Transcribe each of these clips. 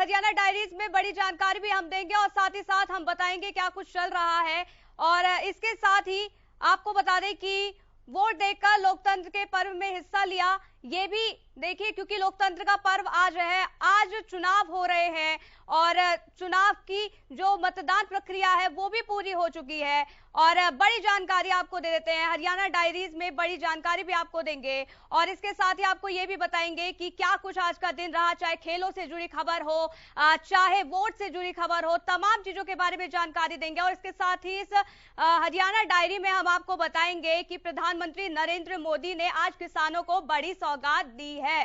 Haryana diaries में बड़ी जानकारी भी हम देंगे और साथ ही साथ हम बताएंगे क्या कुछ चल रहा है। और इसके साथ ही आपको बता दें कि वोट देकर लोकतंत्र के पर्व में हिस्सा लिया, ये भी देखिए, क्योंकि लोकतंत्र का पर्व आज है, आज चुनाव हो रहे हैं और चुनाव की जो मतदान प्रक्रिया है वो भी पूरी हो चुकी है। और बड़ी जानकारी आपको दे देते हैं, हरियाणा डायरीज में बड़ी जानकारी भी आपको देंगे और इसके साथ ही आपको ये भी बताएंगे कि क्या कुछ आज का दिन रहा, चाहे खेलों से जुड़ी खबर हो, चाहे वोट से जुड़ी खबर हो, तमाम चीजों के बारे में जानकारी देंगे। और इसके साथ ही इस हरियाणा डायरी में हम आपको बताएंगे कि प्रधानमंत्री नरेंद्र मोदी ने आज किसानों को बड़ी सौगात दी है।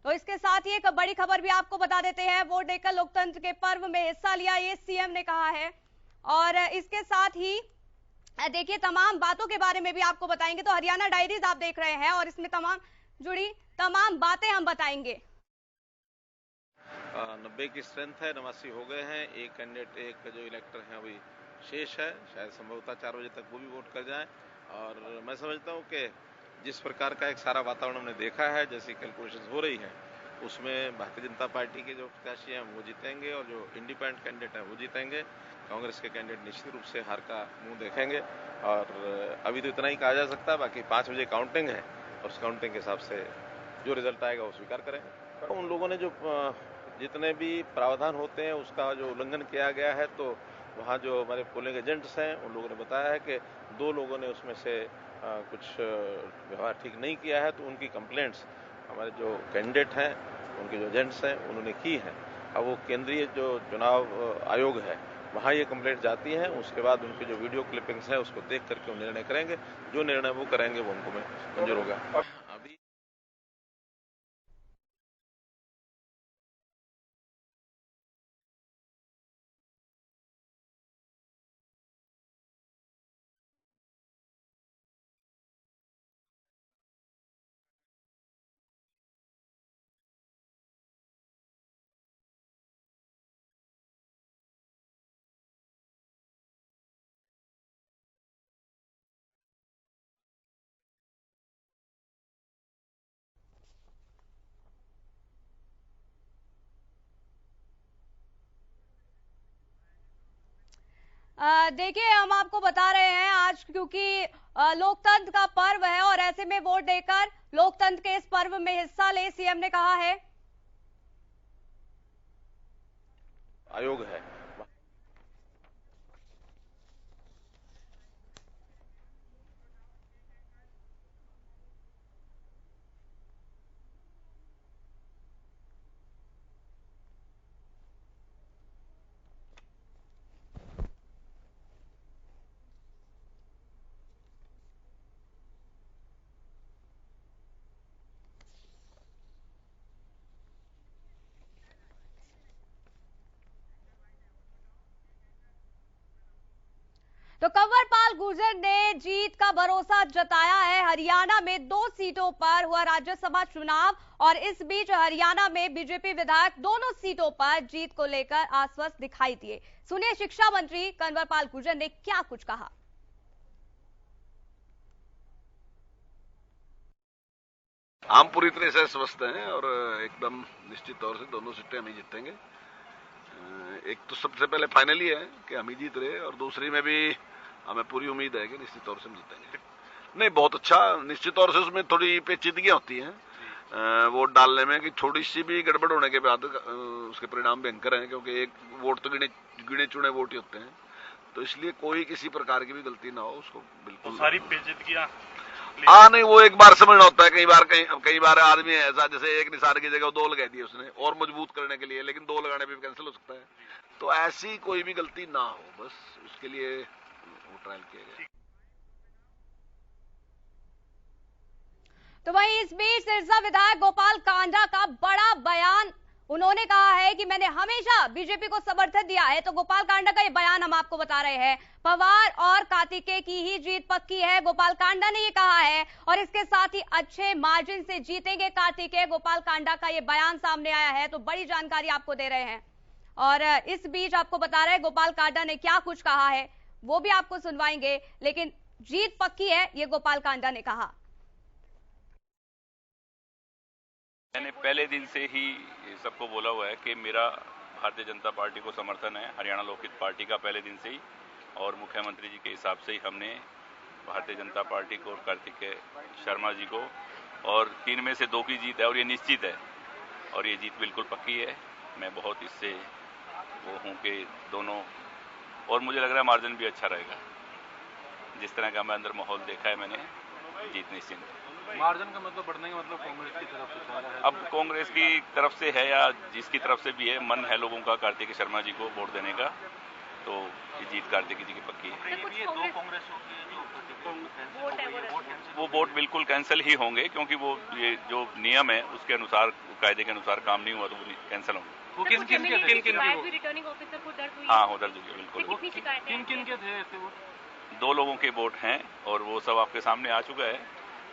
तो इसके साथ ही एक बड़ी खबर भी आपको बता देते हैं, वोट देकर लोकतंत्र के पर्व में हिस्सा लिया, ये सीएम ने कहा है। और इसके साथ ही देखिए तमाम बातों के बारे में भी आपको बताएंगे। तो हरियाणा डायरीज आप देख रहे हैं और इसमें जुड़ी तमाम बातें हम बताएंगे। 90 की स्ट्रेंथ है, 89 हो गए हैं। एक कैंडिडेट, एक जो इलेक्टर है अभी शेष है, शायद संभवतः 4 बजे तक वो भी वोट कर जाए। और मैं समझता हूँ कि जिस प्रकार का एक सारा वातावरण हमने देखा है, जैसी कैलकुलेशन हो रही है, उसमें भारतीय जनता पार्टी के जो प्रत्याशी हैं वो जीतेंगे और जो इंडिपेंडेंट कैंडिडेट हैं वो जीतेंगे। कांग्रेस के कैंडिडेट निश्चित रूप से हार का मुंह देखेंगे। और अभी तो इतना ही कहा जा सकता है, बाकी 5 बजे काउंटिंग है और उस काउंटिंग के हिसाब से जो रिजल्ट आएगा वो स्वीकार करेंगे। तो उन लोगों ने जो जितने भी प्रावधान होते हैं उसका जो उल्लंघन किया गया है, तो वहाँ जो हमारे पोलिंग एजेंट्स हैं उन लोगों ने बताया है कि 2 लोगों ने उसमें से कुछ व्यवहार ठीक नहीं किया है, तो उनकी कंप्लेंट्स हमारे जो कैंडिडेट हैं, उनके जो एजेंट्स हैं, उन्होंने की है। अब वो केंद्रीय जो चुनाव आयोग है वहाँ ये कंप्लेंट जाती हैं, उसके बाद उनकी जो वीडियो क्लिपिंग्स है उसको देख करके वो निर्णय करेंगे। जो निर्णय वो करेंगे वो उनको मंजूर होगा। अभी देखिए हम आपको बता रहे हैं आज, क्योंकि लोकतंत्र का पर्व है और ऐसे में वोट देकर लोकतंत्र के इस पर्व में हिस्सा ले, सीएम ने कहा है। आयोग है तो कंवरपाल गुर्जर ने जीत का भरोसा जताया है। हरियाणा में 2 सीटों पर हुआ राज्यसभा चुनाव और इस बीच हरियाणा में बीजेपी विधायक दोनों सीटों पर जीत को लेकर आश्वस्त दिखाई दिए। सुनिए शिक्षा मंत्री कंवरपाल गुर्जर ने क्या कुछ कहा। हम पूरी तरह से स्वस्थ हैं और एकदम निश्चित तौर से दोनों सीटें हम ही जीतेंगे। एक तो सबसे पहले फाइनली है कि हम ही जीत रहे, और दूसरी में भी हमें पूरी उम्मीद है कि निश्चित तौर से हम जीतेंगे। नहीं, बहुत अच्छा। निश्चित तौर से उसमें थोड़ी पेचीदगियां होती हैं वोट डालने में, कि थोड़ी सी भी गड़बड़ होने के बाद उसके परिणाम भयंकर हैं, क्योंकि एक वोट तो गिने चुने वोट ही होते हैं। तो इसलिए कोई किसी प्रकार की भी गलती ना हो, उसको बिल्कुल। तो सारी पेचीदगियां नहीं, वो एक बार समझना होता है। कई बार आदमी ऐसा, जैसे एक निशान की जगह 2 लगा दी उसने और मजबूत करने के लिए, लेकिन 2 लगाने पे भी कैंसिल हो सकता है। तो ऐसी कोई भी गलती ना हो, बस उसके लिए वो ट्रायल किया गया। तो वहीं इस बीच सिरसा विधायक गोपाल कांडा का बड़ा बयान, उन्होंने कहा है कि मैंने हमेशा बीजेपी को समर्थन दिया है। तो गोपाल कांडा का ये बयान हम आपको बता रहे हैं। पवार और कार्तिकेय की ही जीत पक्की है, गोपाल कांडा ने ये कहा है और इसके साथ ही अच्छे मार्जिन से जीतेंगे कार्तिकेय। गोपाल कांडा का ये बयान सामने आया है, तो बड़ी जानकारी आपको दे रहे हैं। और इस बीच आपको बता रहे हैं गोपाल कांडा ने क्या कुछ कहा है, वो भी आपको सुनवाएंगे, लेकिन जीत पक्की है, ये गोपाल कांडा ने कहा। मैंने पहले दिन से ही सबको बोला हुआ है कि मेरा भारतीय जनता पार्टी को समर्थन है, हरियाणा लोकहित पार्टी का पहले दिन से ही, और मुख्यमंत्री जी के हिसाब से ही हमने भारतीय जनता पार्टी को और कार्तिकेय शर्मा जी को, और 3 में से 2 की जीत है और ये निश्चित है, और ये जीत बिल्कुल पक्की है। मैं बहुत इससे वो हूँ कि दोनों, और मुझे लग रहा है मार्जिन भी अच्छा रहेगा। जिस तरह का मैं अंदर माहौल देखा है मैंने, जीत निश्चित है। मार्जिन का मतलब बढ़ने का मतलब कांग्रेस की तरफ से सारा है? अब कांग्रेस की तरफ से है या जिसकी तरफ से भी है, मन है लोगों का कार्तिकेय शर्मा जी को वोट देने का, तो ये जीत कार्तिकेय जी की पक्की है। वो वोट बिल्कुल कैंसिल ही होंगे, क्योंकि वो ये जो नियम है उसके अनुसार, कायदे के अनुसार काम नहीं हुआ तो वो कैंसिल होंगे। वो किन किन रिटर्निंग ऑफिसर को दर्ज हुई? हाँ, दर्ज हुई बिल्कुल। किन किन के थे ऐसे वोट? 2 लोगों के वोट हैं और वो सब आपके सामने आ चुका है,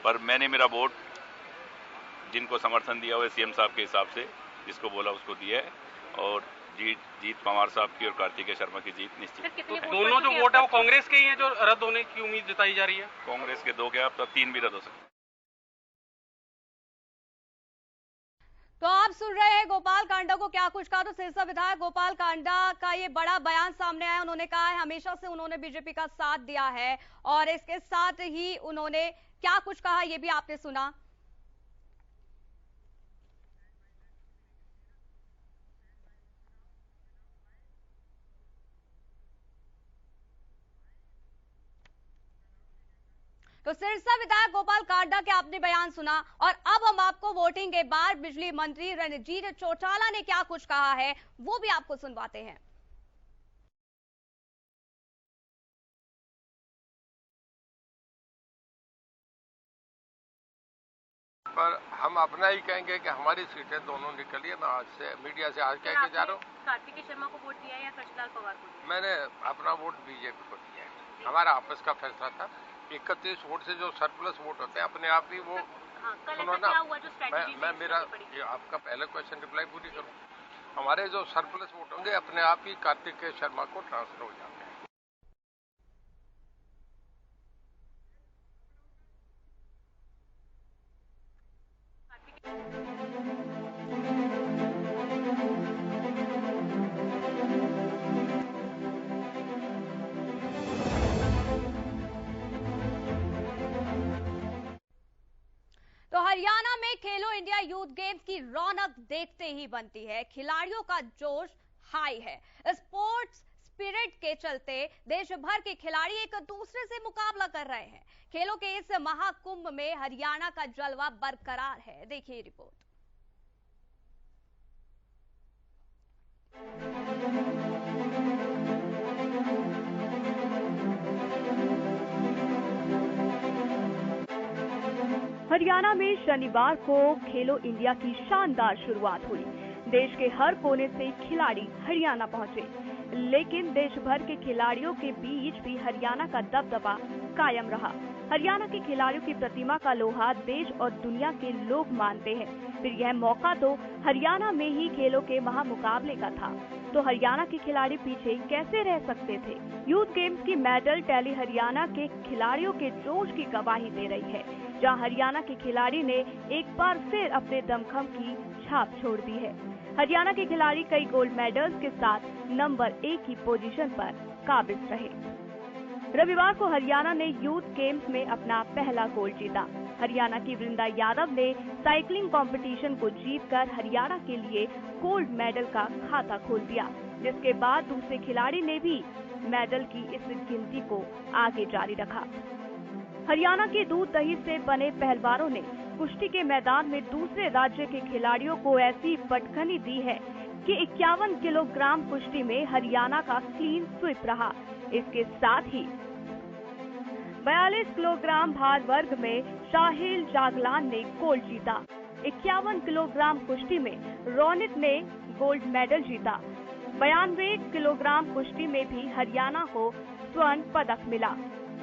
पर मैंने मेरा वोट जिनको समर्थन दिया हुआ सीएम साहब के हिसाब से, जिसको बोला उसको दिया है, और जीत पवार साहब की और कार्तिकेय शर्मा की जीत निश्चित। तो दोनों जो वोट है वो कांग्रेस के ही हैं जो रद्द होने की उम्मीद जताई जा रही है? कांग्रेस के 2 क्या, अब तक 3 भी रद्द हो सकते। तो आप सुन रहे हैं गोपाल कांडा को क्या कुछ कहा। तो सिरसा विधायक गोपाल कांडा का ये बड़ा बयान सामने आया। उन्होंने कहा है हमेशा से उन्होंने बीजेपी का साथ दिया है, और इसके साथ ही उन्होंने क्या कुछ कहा ये भी आपने सुना। तो सिरसा विधायक गोपाल कांडा के आपने बयान सुना, और अब हम आपको वोटिंग के बाद बिजली मंत्री रणजीत चौटाला ने क्या कुछ कहा है वो भी आपको सुनवाते हैं। पर हम अपना ही कहेंगे कि हमारी सीटें दोनों निकली है। मैं आज से मीडिया से आज कह के जा रहा हूँ, कार्तिकेय शर्मा को वोट दिया या कृष्णलाल पवार को? मैंने अपना वोट बीजेपी को दिया है। हमारा आपस का फैसला था। 31 वोट से जो सरप्लस वोट होते हैं अपने आप ही वो, हाँ, सुनो ना, मैं मेरा ये आपका पहले क्वेश्चन रिप्लाई पूरी करूँ। हमारे जो सरप्लस वोट होंगे अपने आप ही कार्तिकेय शर्मा को ट्रांसफर हो जाते हैं। तो हरियाणा में खेलो इंडिया यूथ गेम्स की रौनक देखते ही बनती है। खिलाड़ियों का जोश हाई है। स्पोर्ट्स स्पिरिट के चलते देश भर के खिलाड़ी एक दूसरे से मुकाबला कर रहे हैं। खेलों के इस महाकुंभ में हरियाणा का जलवा बरकरार है। देखिए रिपोर्ट। हरियाणा में शनिवार को खेलो इंडिया की शानदार शुरुआत हुई। देश के हर कोने से खिलाड़ी हरियाणा पहुंचे, लेकिन देश भर के खिलाड़ियों के बीच भी हरियाणा का दबदबा कायम रहा। हरियाणा के खिलाड़ियों की प्रतिमा का लोहा देश और दुनिया के लोग मानते हैं। फिर यह मौका तो हरियाणा में ही खेलों के महामुकाबले का था, तो हरियाणा के खिलाड़ी पीछे कैसे रह सकते थे। यूथ गेम्स की मेडल टैली हरियाणा के खिलाड़ियों के जोश की गवाही दे रही है, जहां हरियाणा के खिलाड़ी ने एक बार फिर अपने दमखम की छाप छोड़ दी है। हरियाणा के खिलाड़ी कई गोल्ड मेडल्स के साथ नंबर 1 की पोजीशन पर काबिज रहे। रविवार को हरियाणा ने यूथ गेम्स में अपना पहला गोल्ड जीता। हरियाणा की वृंदा यादव ने साइकिलिंग कंपटीशन को जीतकर हरियाणा के लिए गोल्ड मेडल का खाता खोल दिया, जिसके बाद दूसरे खिलाड़ी ने भी मेडल की इस गिनती को आगे जारी रखा। हरियाणा के दूध दही से बने पहलवानों ने कुश्ती के मैदान में दूसरे राज्य के खिलाड़ियों को ऐसी पटखनी दी है कि 51 किलोग्राम कुश्ती में हरियाणा का क्लीन स्वीप रहा। इसके साथ ही 42 किलोग्राम भार वर्ग में शाहिल जागलान ने गोल्ड जीता। 51 किलोग्राम कुश्ती में रोनित ने गोल्ड मेडल जीता। 92 किलोग्राम कुश्ती में भी हरियाणा को स्वर्ण पदक मिला।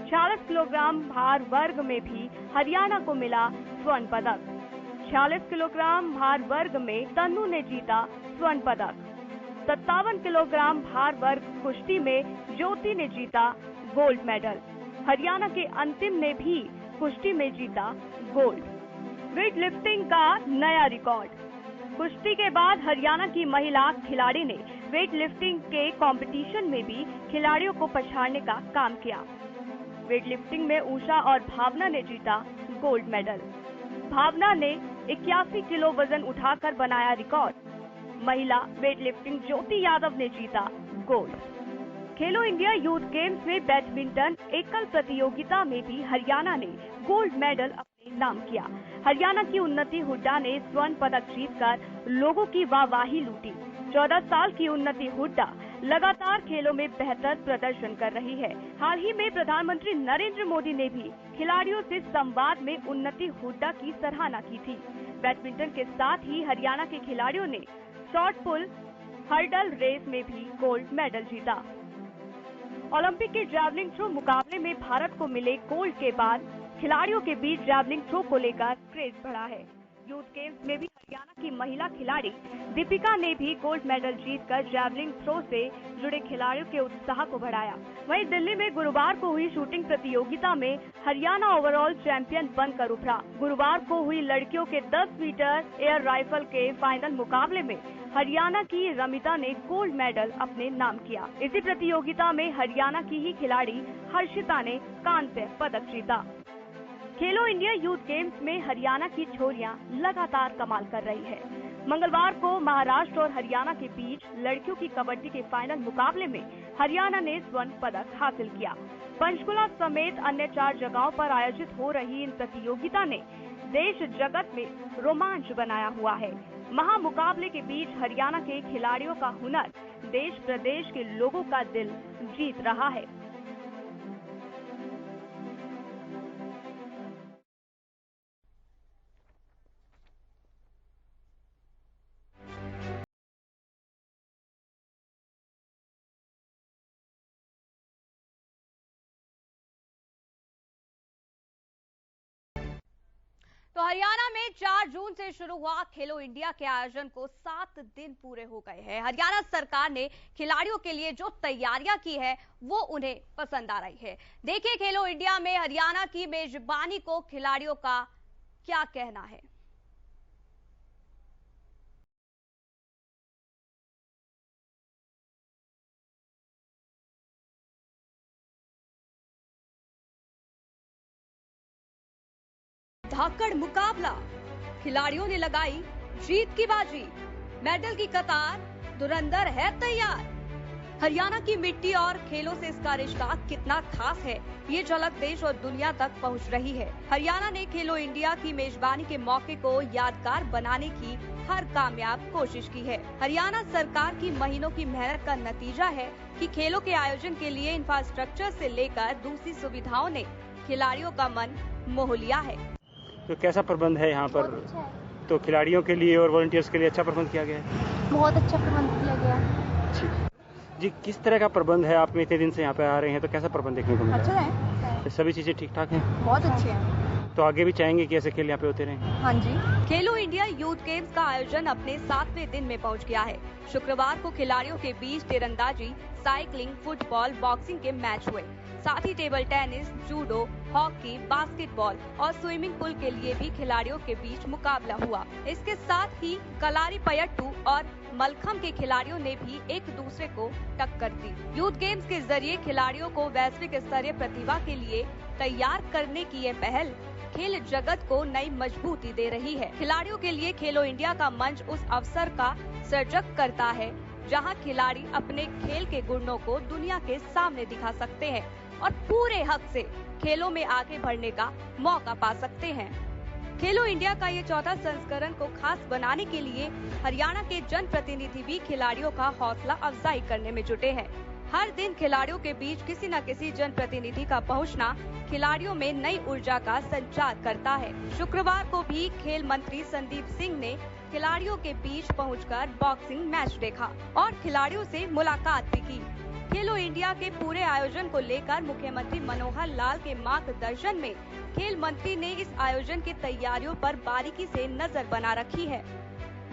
46 किलोग्राम भार वर्ग में भी हरियाणा को मिला स्वर्ण पदक। 46 किलोग्राम भार वर्ग में तन्नू ने जीता स्वर्ण पदक। 57 किलोग्राम भार वर्ग कुश्ती में ज्योति ने जीता गोल्ड मेडल। हरियाणा के अंतिम ने भी कुश्ती में जीता गोल्ड। वेट लिफ्टिंग का नया रिकॉर्ड। कुश्ती के बाद हरियाणा की महिला खिलाड़ी ने वेट लिफ्टिंग के कंपटीशन में भी खिलाड़ियों को पछाड़ने का काम किया। वेट लिफ्टिंग में उषा और भावना ने जीता गोल्ड मेडल। भावना ने 81 किलो वजन उठाकर बनाया रिकॉर्ड। महिला वेट लिफ्टिंग ज्योति यादव ने जीता गोल्ड। खेलो इंडिया यूथ गेम्स में बैडमिंटन एकल प्रतियोगिता में भी हरियाणा ने गोल्ड मेडल अपने नाम किया। हरियाणा की उन्नति हुड्डा ने स्वर्ण पदक जीतकर लोगों की वाहवाही लूटी। 14 साल की उन्नति हुड्डा लगातार खेलों में बेहतर प्रदर्शन कर रही है। हाल ही में प्रधानमंत्री नरेंद्र मोदी ने भी खिलाड़ियों से संवाद में उन्नति हुड्डा की सराहना की थी। बैडमिंटन के साथ ही हरियाणा के खिलाड़ियों ने शॉट पुट, हर्डल रेस में भी गोल्ड मेडल जीता। ओलंपिक के जैवलिन थ्रो मुकाबले में भारत को मिले गोल्ड के बाद खिलाड़ियों के बीच जैवलिन थ्रो को लेकर क्रेज बढ़ा है। यूथ गेम्स में भी हरियाणा की महिला खिलाड़ी दीपिका ने भी गोल्ड मेडल जीतकर जैवलिन थ्रो से जुड़े खिलाड़ियों के उत्साह को बढ़ाया। वहीं दिल्ली में गुरुवार को हुई शूटिंग प्रतियोगिता में हरियाणा ओवरऑल चैंपियन बनकर उभरा। गुरुवार को हुई लड़कियों के 10 मीटर एयर राइफल के फाइनल मुकाबले में हरियाणा की रमिता ने गोल्ड मेडल अपने नाम किया। इसी प्रतियोगिता में हरियाणा की ही खिलाड़ी हर्षिता ने कांस्य पदक जीता। खेलो इंडिया यूथ गेम्स में हरियाणा की छोरियां लगातार कमाल कर रही है। मंगलवार को महाराष्ट्र और हरियाणा के बीच लड़कियों की कबड्डी के फाइनल मुकाबले में हरियाणा ने स्वर्ण पदक हासिल किया। पंचकुला समेत अन्य 4 जगहों पर आयोजित हो रही इन प्रतियोगिता ने देश जगत में रोमांच बनाया हुआ है। महामुकाबले के बीच हरियाणा के खिलाड़ियों का हुनर देश प्रदेश के लोगों का दिल जीत रहा है। तो हरियाणा में 4 जून से शुरू हुआ खेलो इंडिया के आयोजन को 7 दिन पूरे हो गए हैं। हरियाणा सरकार ने खिलाड़ियों के लिए जो तैयारियां की है वो उन्हें पसंद आ रही है। देखिए खेलो इंडिया में हरियाणा की मेजबानी को खिलाड़ियों का क्या कहना है। धाकड़ मुकाबला, खिलाड़ियों ने लगाई जीत की बाजी। मेडल की कतार, धुरंधर है तैयार। हरियाणा की मिट्टी और खेलों से इसका रिश्ता कितना खास है, ये झलक देश और दुनिया तक पहुंच रही है। हरियाणा ने खेलो इंडिया की मेजबानी के मौके को यादगार बनाने की हर कामयाब कोशिश की है। हरियाणा सरकार की महीनों की मेहनत का नतीजा है कि खेलों के आयोजन के लिए इंफ्रास्ट्रक्चर से लेकर दूसरी सुविधाओं ने खिलाड़ियों का मन मोह लिया है। तो कैसा प्रबंध है यहाँ पर? अच्छा है। तो खिलाड़ियों के लिए और वॉलंटियर्स के लिए अच्छा प्रबंध किया गया है? बहुत अच्छा प्रबंध किया गया। जी, किस तरह का प्रबंध है? आप इतने दिन से यहाँ पे आ रहे हैं तो कैसा प्रबंध देखने को मिला? अच्छा है। तो सभी चीजें ठीक ठाक हैं? बहुत अच्छे हैं। तो आगे भी चाहेंगे कि ऐसे खेल यहाँ पे होते रहें? हाँ जी। खेलो इंडिया यूथ गेम्स का आयोजन अपने 7वें दिन में पहुंच गया है। शुक्रवार को खिलाड़ियों के बीच तीरंदाजी, साइकिलिंग, फुटबॉल, बॉक्सिंग के मैच हुए। साथ ही table tennis, judo, hockey, basketball और स्विमिंग पूल के लिए भी खिलाड़ियों के बीच मुकाबला हुआ। इसके साथ ही कलारीपयट्टू और मलखम्ब के खिलाड़ियों ने भी एक दूसरे को टक्कर दी। यूथ गेम्स के जरिए खिलाड़ियों को वैश्विक स्तरीय प्रतिभा के लिए तैयार करने की ये पहल खेल जगत को नई मजबूती दे रही है। खिलाड़ियों के लिए खेलो इंडिया का मंच उस अवसर का सृजक करता है जहां खिलाड़ी अपने खेल के गुणों को दुनिया के सामने दिखा सकते हैं और पूरे हक से खेलों में आगे बढ़ने का मौका पा सकते हैं। खेलो इंडिया का ये 4था संस्करण को खास बनाने के लिए हरियाणा के जनप्रतिनिधि भी खिलाड़ियों का हौसला अफजाई करने में जुटे हैं। हर दिन खिलाड़ियों के बीच किसी न किसी जनप्रतिनिधि का पहुंचना खिलाड़ियों में नई ऊर्जा का संचार करता है। शुक्रवार को भी खेल मंत्री संदीप सिंह ने खिलाड़ियों के बीच पहुंचकर बॉक्सिंग मैच देखा और खिलाड़ियों से मुलाकात भी की। खेलो इंडिया के पूरे आयोजन को लेकर मुख्यमंत्री मनोहर लाल के मार्गदर्शन में खेल मंत्री ने इस आयोजन की तैयारियों पर बारीकी से नजर बना रखी है।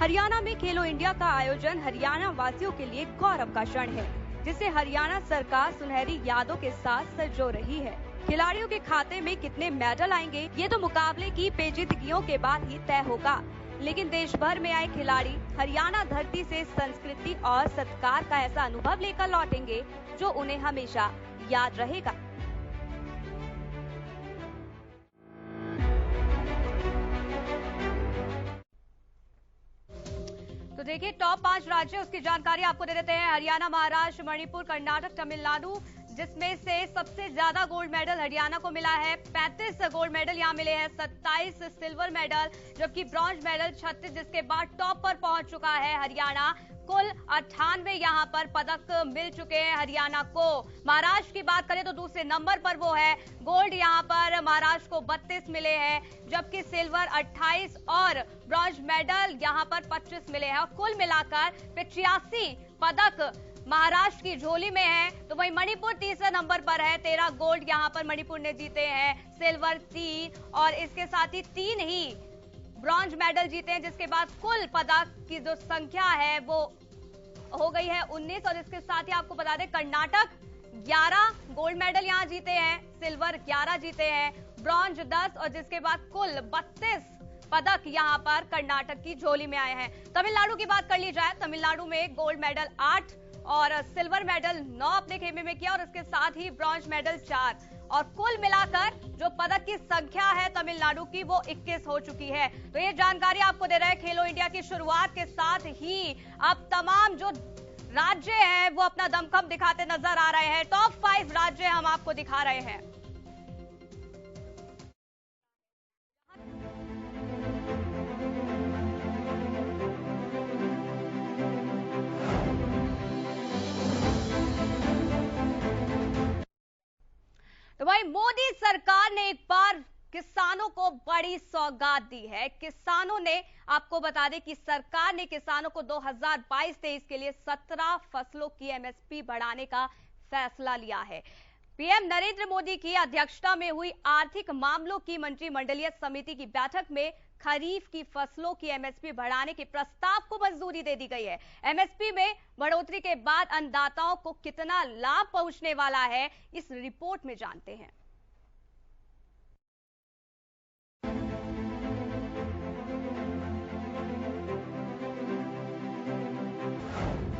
हरियाणा में खेलो इंडिया का आयोजन हरियाणा वासियों के लिए गौरव का क्षण है, जिसे हरियाणा सरकार सुनहरी यादों के साथ संजो रही है। खिलाड़ियों के खाते में कितने मेडल आएंगे ये तो मुकाबले की पेचीदगियों के बाद ही तय होगा, लेकिन देश भर में आए खिलाड़ी हरियाणा धरती से संस्कृति और सत्कार का ऐसा अनुभव लेकर लौटेंगे जो उन्हें हमेशा याद रहेगा। तो देखिए टॉप 5 राज्य उसकी जानकारी आपको दे देते हैं। हरियाणा, महाराष्ट्र, मणिपुर, कर्नाटक, तमिलनाडु, जिसमें से सबसे ज्यादा गोल्ड मेडल हरियाणा को मिला है। 35 गोल्ड मेडल यहां मिले हैं, 27 सिल्वर मेडल, जबकि ब्रॉन्ज मेडल 36, जिसके बाद टॉप पर पहुंच चुका है हरियाणा। कुल 98 यहां पर पदक मिल चुके हैं हरियाणा को। महाराष्ट्र की बात करें तो दूसरे नंबर पर वो है। गोल्ड यहां पर महाराष्ट्र को 32 मिले हैं, जबकि सिल्वर 28 और ब्रॉन्ज मेडल यहां पर 25 मिले हैं। और कुल मिलाकर 85 पदक महाराष्ट्र की झोली में है। तो वहीं मणिपुर तीसरे नंबर पर है, 13 गोल्ड यहां पर मणिपुर ने जीते हैं, सिल्वर 3 और इसके साथ ही 3 ही ब्रॉन्ज मेडल जीते हैं, जिसके बाद कुल पदक की जो संख्या है वो हो गई है 19। और इसके साथ ही आपको बता दें कर्नाटक 11 गोल्ड मेडल यहां जीते हैं, सिल्वर 11 जीते हैं, ब्रॉन्ज 10 और जिसके बाद कुल 32 पदक यहां पर कर्नाटक की झोली में आए हैं। तमिलनाडु की बात कर ली जाए, तमिलनाडु में गोल्ड मेडल 8 और सिल्वर मेडल 9 अपने खेमे में किया और इसके साथ ही ब्रॉन्ज मेडल 4 और कुल मिलाकर जो पदक की संख्या है तमिलनाडु की वो 21 हो चुकी है। तो ये जानकारी आपको दे रहे हैं खेलो इंडिया की शुरुआत के साथ ही अब तमाम जो राज्य हैं वो अपना दमखम दिखाते नजर आ रहे हैं। टॉप 5 राज्य हम आपको दिखा रहे हैं। तो भाई मोदी सरकार ने एक बार किसानों को बड़ी सौगात दी है। किसानों ने आपको बता दें कि सरकार ने किसानों को 2022-23 के लिए 17 फसलों की एमएसपी बढ़ाने का फैसला लिया है। पीएम नरेंद्र मोदी की अध्यक्षता में हुई आर्थिक मामलों की मंत्रिमंडलीय समिति की बैठक में खरीफ की फसलों की एमएसपी बढ़ाने के प्रस्ताव को मंजूरी दे दी गई है। एमएसपी में बढ़ोतरी के बाद अन्नदाताओं को कितना लाभ पहुंचने वाला है, इस रिपोर्ट में जानते हैं।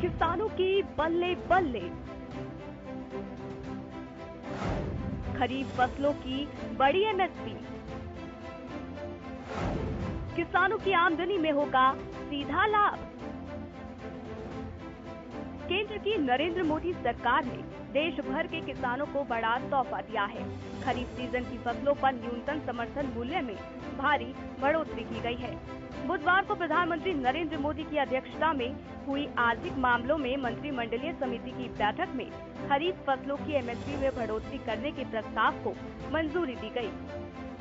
किसानों की बल्ले बल्ले, खरीफ फसलों की बड़ी एमएसपी, किसानों की आमदनी में होगा सीधा लाभ। केंद्र की नरेंद्र मोदी सरकार ने देश भर के किसानों को बड़ा तोहफा दिया है। खरीफ सीजन की फसलों पर न्यूनतम समर्थन मूल्य में भारी बढ़ोतरी की गई है। बुधवार को प्रधानमंत्री नरेंद्र मोदी की अध्यक्षता में हुई आर्थिक मामलों में मंत्रिमंडलीय समिति की बैठक में खरीफ फसलों की एमएसपी में बढ़ोतरी करने के प्रस्ताव को मंजूरी दी गई।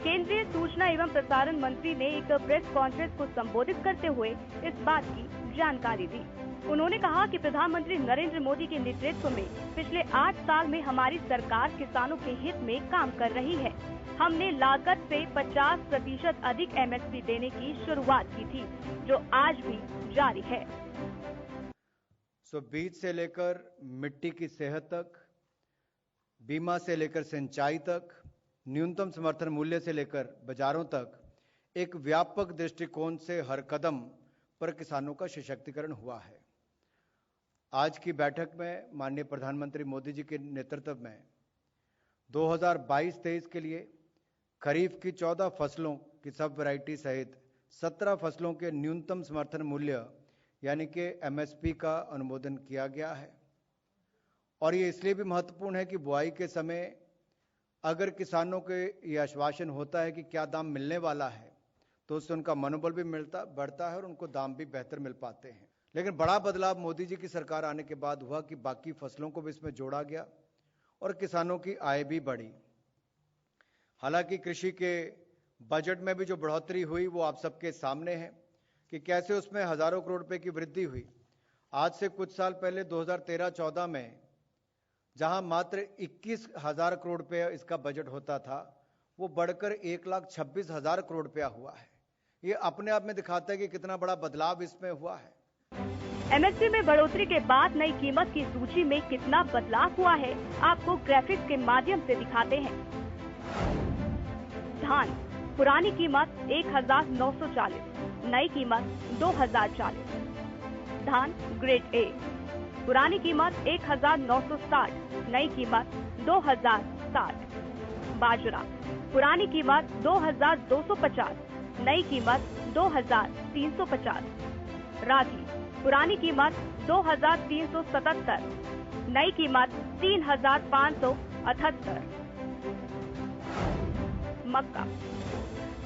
केंद्रीय सूचना एवं प्रसारण मंत्री ने एक प्रेस कॉन्फ्रेंस को संबोधित करते हुए इस बात की जानकारी दी। उन्होंने कहा कि प्रधानमंत्री नरेंद्र मोदी के नेतृत्व में पिछले 8 साल में हमारी सरकार किसानों के हित में काम कर रही है। हमने लागत से 50% अधिक एमएसपी देने की शुरुआत की थी, जो आज भी जारी है। बीज से लेकर मिट्टी की सेहत तक, बीमा से लेकर सिंचाई तक, न्यूनतम समर्थन मूल्य से लेकर बाजारों तक एक व्यापक दृष्टिकोण से हर कदम पर किसानों का सशक्तिकरण हुआ है। आज की बैठक में माननीय प्रधानमंत्री मोदी जी के नेतृत्व में 2022-23 के लिए खरीफ की 14 फसलों की सब वैरायटी सहित 17 फसलों के न्यूनतम समर्थन मूल्य यानी कि एमएसपी का अनुमोदन किया गया है। और ये इसलिए भी महत्वपूर्ण है कि बुआई के समय अगर किसानों के ये आश्वासन होता है कि क्या दाम मिलने वाला है, तो उससे उनका मनोबल भी बढ़ता है और उनको दाम भी बेहतर मिल पाते हैं। लेकिन बड़ा बदलाव मोदी जी की सरकार आने के बाद हुआ कि बाकी फसलों को भी इसमें जोड़ा गया और किसानों की आय भी बढ़ी। हालांकि कृषि के बजट में भी जो बढ़ोतरी हुई वो आप सबके सामने है कि कैसे उसमें हजारों करोड़ रुपए की वृद्धि हुई। आज से कुछ साल पहले 2013-14 में जहां मात्र 21,000 करोड़ रुपए इसका बजट होता था, वो बढ़कर 1,26,000 करोड़ रुपया हुआ है। ये अपने आप में दिखाता है कि कितना बड़ा बदलाव इसमें हुआ है। एमएसपी में बढ़ोतरी के बाद नई कीमत की सूची में कितना बदलाव हुआ है, आपको ग्राफिक्स के माध्यम से दिखाते हैं। धान पुरानी कीमत 1,940, नई कीमत 2040। धान ग्रेड ए पुरानी कीमत 1960, नई कीमत 2060। बाजरा पुरानी कीमत 2250, नई कीमत 2350। रागी पुरानी कीमत 2377, नई कीमत 3578। मक्का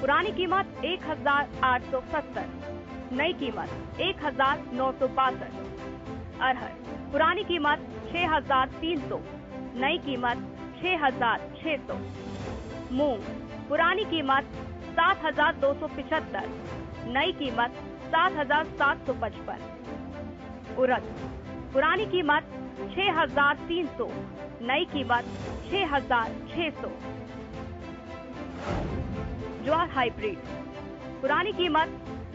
पुरानी कीमत 1870, नई कीमत 1962। अरहर पुरानी कीमत 6300, नई कीमत 6600। मूंग पुरानी कीमत 7275, नई कीमत 7755। उड़द पुरानी कीमत 6300, नई कीमत 6600। ज्वार हाइब्रिड पुरानी कीमत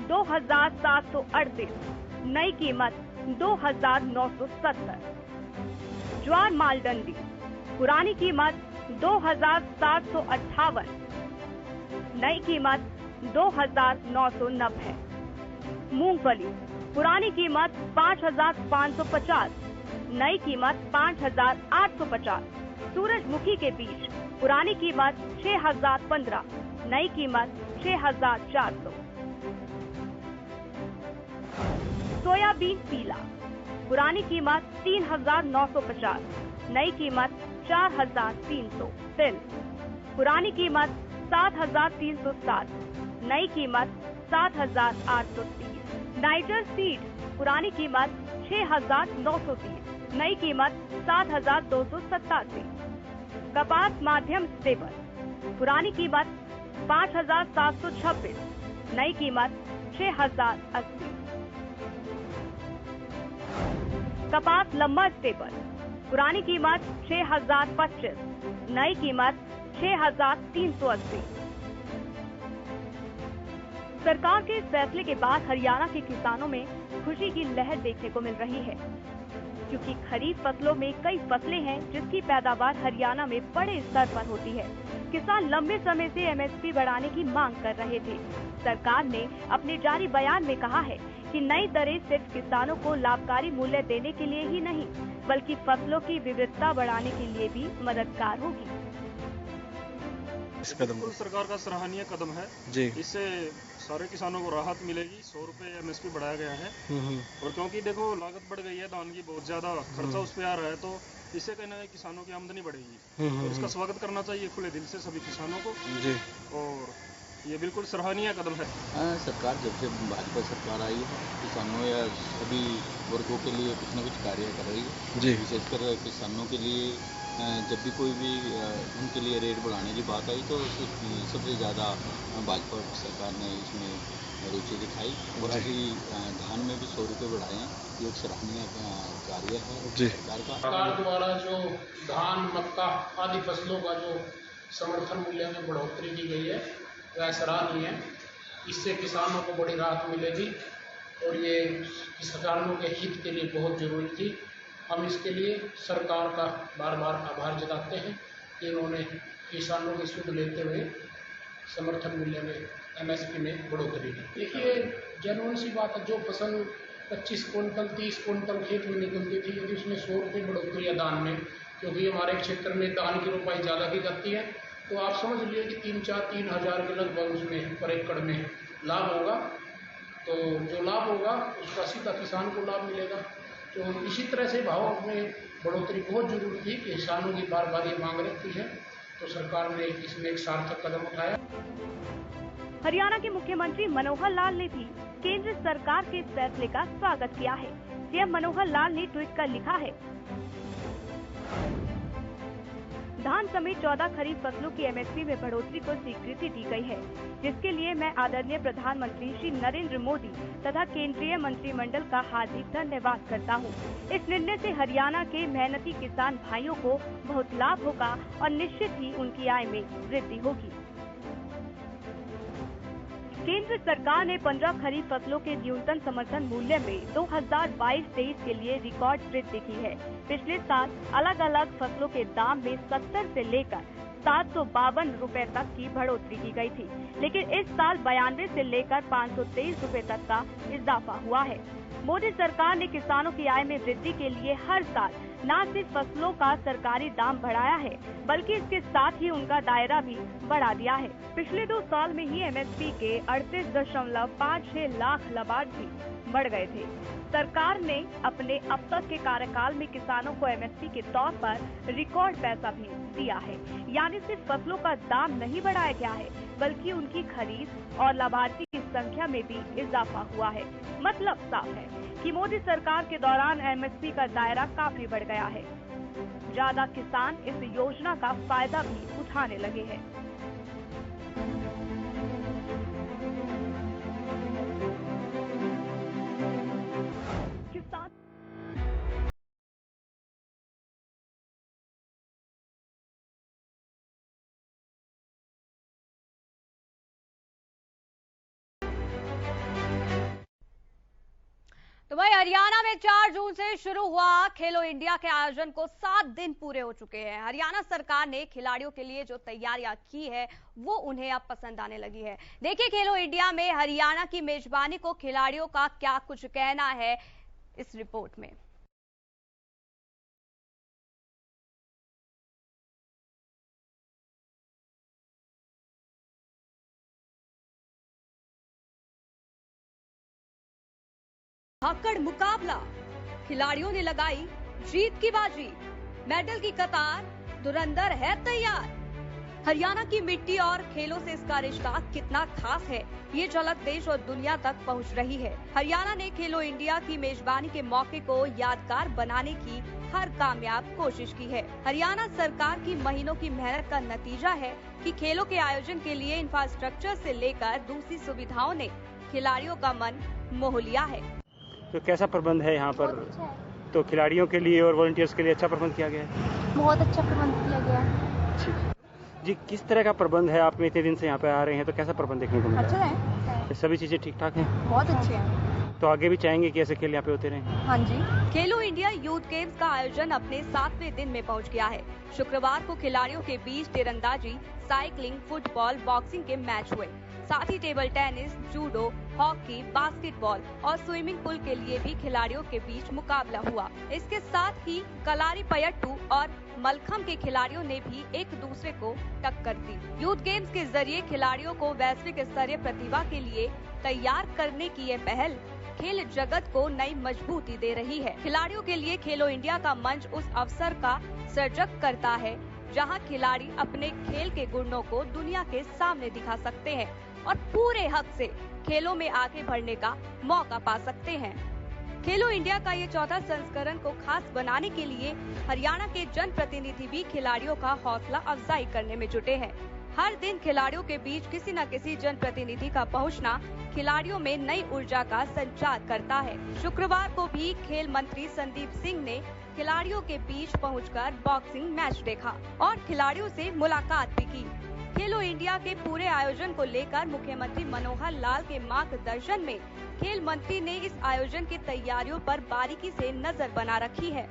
2738, नई कीमत 2970। ज्वार मालडंडी पुरानी कीमत 2758, नई कीमत 2990। मूंगफली पुरानी कीमत 5550, नई कीमत 5850। सूरजमुखी के बीज पुरानी कीमत 6015, नई कीमत 6400। सोयाबीन पीला पुरानी कीमत 3950, नई कीमत 4300। तिल पुरानी कीमत 7360, नई कीमत 7830। नाइजर सीड पुरानी कीमत 6930, नई कीमत 7287। कपास माध्यम स्टेबल पुरानी कीमत 5726, नई कीमत 6080। कपास लंबा स्टेबल पुरानी कीमत 6025, नई कीमत 6380। सरकार के इस फैसले के बाद हरियाणा के किसानों में खुशी की लहर देखने को मिल रही है, क्योंकि खरीफ फसलों में कई फसलें हैं जिसकी पैदावार हरियाणा में बड़े स्तर पर होती है। किसान लंबे समय से एमएसपी बढ़ाने की मांग कर रहे थे। सरकार ने अपने जारी बयान में कहा है कि नई दरें सिर्फ किसानों को लाभकारी मूल्य देने के लिए ही नहीं, बल्कि फसलों की विविधता बढ़ाने के लिए भी मददगार होगी। इस कदम बिल्कुल सरकार का सराहनीय कदम है जी। इससे सारे किसानों को राहत मिलेगी। 100 रुपए एमएसपी बढ़ाया गया है और क्योंकि देखो लागत बढ़ गई है धान की, बहुत ज्यादा खर्चा उस पे आ रहा है, तो इससे कहीं ना कहीं किसानों की आमदनी बढ़ेगी और इसका स्वागत करना चाहिए खुले दिल से सभी किसानों को जी। और ये बिल्कुल सराहनीय कदम है। सरकार जब से भाजपा सरकार आई है किसानों या सभी वर्गों के लिए कुछ न कुछ कार्य कर रही है जी। विशेषकर किसानों के लिए जब भी कोई भी उनके लिए रेट बढ़ाने की बात आई तो सबसे ज़्यादा भाजपा सरकार ने इसमें रुचि दिखाई और अभी धान में भी 100 रुपये बढ़ाए हैं। ये एक सराहनीय कार्य है सरकार का। सरकार द्वारा जो धान मक्का आदि फसलों का जो समर्थन मूल्य में बढ़ोतरी की गई है वह सराहनीय है। इससे किसानों को बड़ी राहत मिलेगी और ये किसानों के हित के लिए बहुत जरूरी थी। हम इसके लिए सरकार का बार बार आभार जताते हैं कि इन्होंने किसानों की सुध लेते हुए समर्थन मूल्य में एमएसपी में बढ़ोतरी की। देखिए जेन्युइन सी बात है, जो फसल 25 कुंटल 30 कुंटल खेत में निकलती थी, यदि उसमें 100 रुपये बढ़ोतरी है दान में, क्योंकि हमारे क्षेत्र में धान की रोपाई ज़्यादा की जाती है, तो आप समझ लीजिए कि 3 हज़ार के लगभग उसमें पर एकड़ में लाभ होगा। तो जो लाभ होगा उसका सीधा किसान को लाभ मिलेगा। तो इसी तरह से भाव में बढ़ोतरी बहुत जरूरी थी, किसानों की बार बार ये मांग रहती है, तो सरकार ने इसमें एक सार्थक कदम उठाया। हरियाणा के मुख्यमंत्री मनोहर लाल ने भी केंद्र सरकार के इस फैसले का स्वागत किया है। सीएम मनोहर लाल ने ट्वीट कर लिखा है, धान समेत 14 खरीफ फसलों की एमएसपी में बढ़ोतरी को स्वीकृति दी गई है, जिसके लिए मैं आदरणीय प्रधानमंत्री श्री नरेंद्र मोदी तथा केंद्रीय मंत्रिमंडल का हार्दिक धन्यवाद करता हूं। इस निर्णय से हरियाणा के मेहनती किसान भाइयों को बहुत लाभ होगा और निश्चित ही उनकी आय में वृद्धि होगी। केंद्र सरकार ने 15 खरीफ फसलों के न्यूनतम समर्थन मूल्य में 2022-23 के लिए रिकॉर्ड वृद्धि की है। पिछले साल अलग अलग फसलों के दाम में 70 से लेकर 752 रुपए तक की बढ़ोतरी की गई थी, लेकिन इस साल 92 से लेकर 523 रुपए तक का इजाफा हुआ है। मोदी सरकार ने किसानों की आय में वृद्धि के लिए हर साल न सिर्फ फसलों का सरकारी दाम बढ़ाया है, बल्कि इसके साथ ही उनका दायरा भी बढ़ा दिया है। पिछले 2 साल में ही MSP के 38.56 लाख लाभार्थी बढ़ गए थे। सरकार ने अपने अब तक के कार्यकाल में किसानों को MSP के तौर पर रिकॉर्ड पैसा भी दिया है। यानी सिर्फ फसलों का दाम नहीं बढ़ाया गया है, बल्कि उनकी खरीद और लाभार्थी की संख्या में भी इजाफा हुआ है। मतलब साफ है कि मोदी सरकार के दौरान MSP का दायरा काफी बढ़ गया है। ज्यादा किसान इस योजना का फायदा भी उठाने लगे हैं। तो भाई हरियाणा में 4 जून से शुरू हुआ खेलो इंडिया के आयोजन को 7 दिन पूरे हो चुके हैं। हरियाणा सरकार ने खिलाड़ियों के लिए जो तैयारियां की है वो उन्हें अब पसंद आने लगी है। देखिए खेलो इंडिया में हरियाणा की मेजबानी को खिलाड़ियों का क्या कुछ कहना है इस रिपोर्ट में। धाकड़ मुकाबला, खिलाड़ियों ने लगाई जीत की बाजी, मेडल की कतार, धुरंधर है तैयार। हरियाणा की मिट्टी और खेलों से इसका रिश्ता कितना खास है, ये झलक देश और दुनिया तक पहुंच रही है। हरियाणा ने खेलो इंडिया की मेजबानी के मौके को यादगार बनाने की हर कामयाब कोशिश की है। हरियाणा सरकार की महीनों की मेहनत का नतीजा है कि खेलों के आयोजन के लिए इंफ्रास्ट्रक्चर से लेकर दूसरी सुविधाओं ने खिलाड़ियों का मन मोह लिया है। तो कैसा प्रबंध है यहाँ पर? अच्छा है। तो खिलाड़ियों के लिए और वॉलंटियर्स के लिए अच्छा प्रबंध किया गया है? बहुत अच्छा प्रबंध किया गया है। जी, किस तरह का प्रबंध है? आप इतने दिन से यहाँ पे आ रहे हैं तो कैसा प्रबंध देखने को मिला? अच्छा है। सभी चीजें ठीक ठाक हैं? बहुत अच्छे हैं। तो आगे भी चाहेंगे कि ऐसे खेल यहाँ पे होते रहें? हाँ जी। खेलो इंडिया यूथ गेम्स का आयोजन अपने 7वें दिन में पहुंच गया है। शुक्रवार को खिलाड़ियों के बीच तीरंदाजी, साइकिलिंग, फुटबॉल, बॉक्सिंग के मैच हुए। साथ ही table tennis, judo, hockey, basketball और स्विमिंग पूल के लिए भी खिलाड़ियों के बीच मुकाबला हुआ। इसके साथ ही कलारीपयट्टू और मलखम्ब के खिलाड़ियों ने भी एक दूसरे को टक्कर दी। यूथ गेम्स के जरिए खिलाड़ियों को वैश्विक स्तरीय प्रतिभा के लिए तैयार करने की ये पहल खेल जगत को नई मजबूती दे रही है। खिलाड़ियों के लिए खेलो इंडिया का मंच उस अवसर का सर्जक करता है जहां खिलाड़ी अपने खेल के गुणों को दुनिया के सामने दिखा सकते हैं और पूरे हक से खेलों में आगे बढ़ने का मौका पा सकते हैं। खेलो इंडिया का ये 4था संस्करण को खास बनाने के लिए हरियाणा के जनप्रतिनिधि भी खिलाड़ियों का हौसला अफजाई करने में जुटे हैं। हर दिन खिलाड़ियों के बीच किसी न किसी जनप्रतिनिधि का पहुंचना खिलाड़ियों में नई ऊर्जा का संचार करता है। शुक्रवार को भी खेल मंत्री संदीप सिंह ने खिलाड़ियों के बीच पहुंचकर बॉक्सिंग मैच देखा और खिलाड़ियों से मुलाकात भी की। खेलो इंडिया के पूरे आयोजन को लेकर मुख्यमंत्री मनोहर लाल के मार्गदर्शन में खेल मंत्री ने इस आयोजन की तैयारियों पर बारीकी से नजर बना रखी है।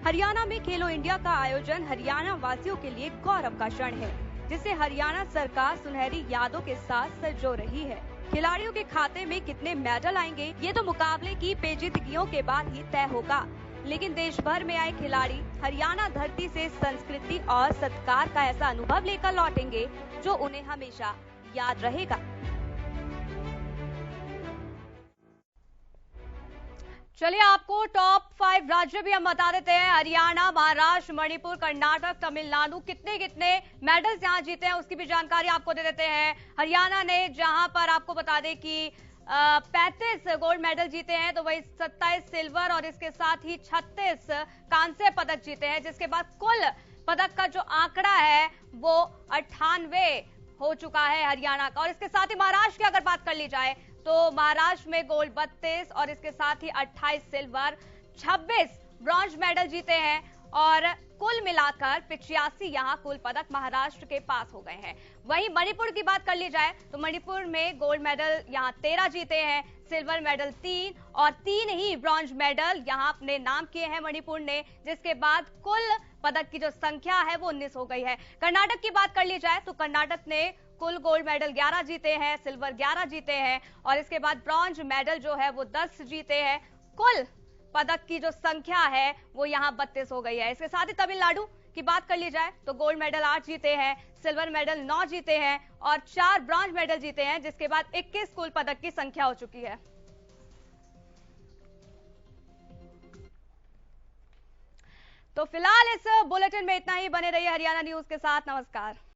हरियाणा में खेलो इंडिया का आयोजन हरियाणा वासियों के लिए गौरव का क्षण है, जिसे हरियाणा सरकार सुनहरी यादों के साथ संजो रही है। खिलाड़ियों के खाते में कितने मेडल आएंगे ये तो मुकाबले की पेचीदगियों के बाद ही तय होगा, लेकिन देश भर में आए खिलाड़ी हरियाणा धरती से संस्कृति और सत्कार का ऐसा अनुभव लेकर लौटेंगे जो उन्हें हमेशा याद रहेगा। चलिए आपको टॉप 5 राज्य भी हम बता देते हैं। हरियाणा, महाराष्ट्र, मणिपुर, कर्नाटक, तमिलनाडु कितने मेडल्स यहाँ जीते हैं उसकी भी जानकारी आपको दे देते हैं। हरियाणा ने जहां पर आपको बता दें कि 35 गोल्ड मेडल जीते हैं, तो वही 27 सिल्वर और इसके साथ ही 36 कांस्य पदक जीते हैं, जिसके बाद कुल पदक का जो आंकड़ा है वो 98 हो चुका है हरियाणा का। और इसके साथ ही महाराष्ट्र की अगर बात कर ली जाए तो महाराष्ट्र में गोल्ड 32 और इसके साथ ही 28 सिल्वर, 26 ब्रॉन्ज मेडल जीते हैं और कुल मिलाकर 85 यहां कुल पदक महाराष्ट्र के पास हो गए हैं। वहीं मणिपुर की बात कर ली जाए तो मणिपुर में गोल्ड मेडल यहां 13 जीते हैं, सिल्वर मेडल 3 और 3 ही ब्रॉन्ज मेडल यहां अपने नाम किए हैं मणिपुर ने, जिसके बाद कुल पदक की जो संख्या है वो 19 हो गई है। कर्नाटक की बात कर ली जाए तो कर्नाटक ने कुल गोल्ड मेडल 11 जीते हैं, सिल्वर 11 जीते हैं और इसके बाद ब्रॉन्ज मेडल जो है वो 10 जीते हैं। कुल पदक की जो संख्या है वो यहाँ 32 हो गई है। इसके साथ ही तमिलनाडु की बात कर ली जाए तो गोल्ड मेडल 8 जीते हैं, सिल्वर मेडल 9 जीते हैं और 4 ब्रॉन्ज मेडल जीते हैं, जिसके बाद 21 कुल पदक की संख्या हो चुकी है। तो फिलहाल इस बुलेटिन में इतना ही। बने रहिए हरियाणा न्यूज के साथ। नमस्कार।